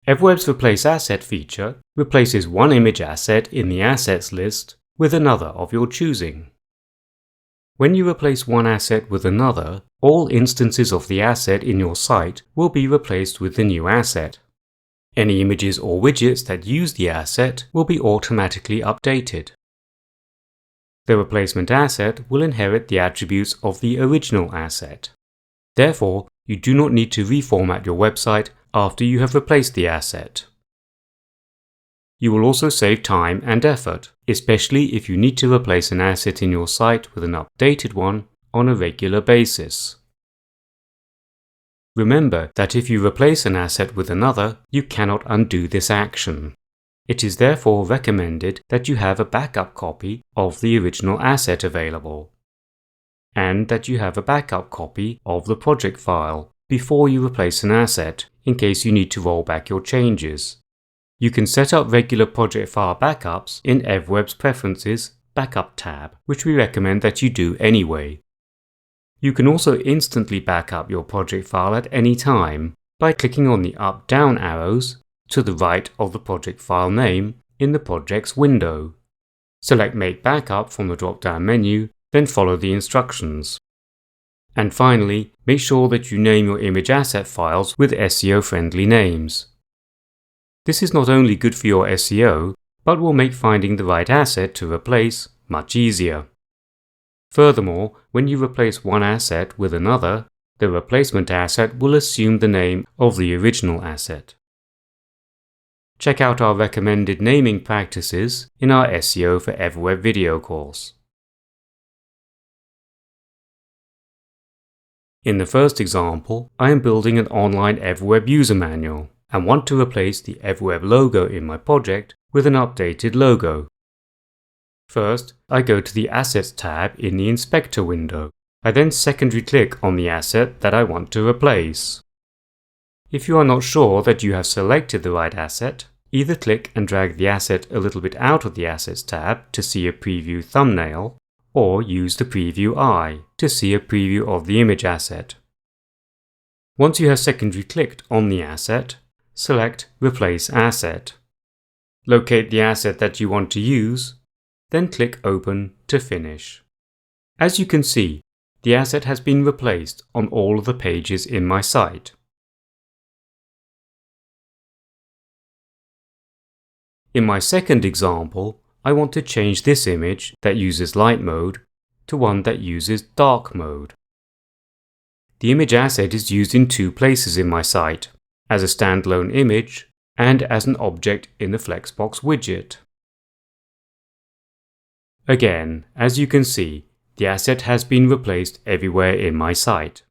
EverWeb's Replace Asset feature replaces one image asset in the assets list with another of your choosing. When you replace one asset with another, all instances of the asset in your site will be replaced with the new asset. Any images or widgets that use the asset will be automatically updated. The replacement asset will inherit the attributes of the original asset. Therefore, you do not need to reformat your website after you have replaced the asset. You will also save time and effort, especially if you need to replace an asset in your site with an updated one on a regular basis. Remember that if you replace an asset with another, you cannot undo this action. It is therefore recommended that you have a backup copy of the original asset available, and that you have a backup copy of the project file before you replace an asset in case you need to roll back your changes. You can set up regular project file backups in EverWeb's Preferences Backup tab, which we recommend that you do anyway. You can also instantly back up your project file at any time by clicking on the up-down arrows to the right of the project file name in the projects window. Select Make Backup from the drop-down menu, then follow the instructions. And finally, make sure that you name your image asset files with SEO-friendly names. This is not only good for your SEO, but will make finding the right asset to replace much easier. Furthermore, when you replace one asset with another, the replacement asset will assume the name of the original asset. Check out our recommended naming practices in our SEO for EverWeb video course. In the first example, I am building an online EverWeb user manual and want to replace the EverWeb logo in my project with an updated logo. First, I go to the Assets tab in the Inspector window. I then secondary click on the asset that I want to replace. If you are not sure that you have selected the right asset, either click and drag the asset a little bit out of the Assets tab to see a preview thumbnail, or use the Preview Eye to see a preview of the image asset. Once you have secondary clicked on the asset, select Replace Asset. Locate the asset that you want to use, then click Open to finish. As you can see, the asset has been replaced on all of the pages in my site. In my second example, I want to change this image that uses light mode to one that uses dark mode. The image asset is used in two places in my site, as a standalone image and as an object in the Flexbox widget. Again, as you can see, the asset has been replaced everywhere in my site.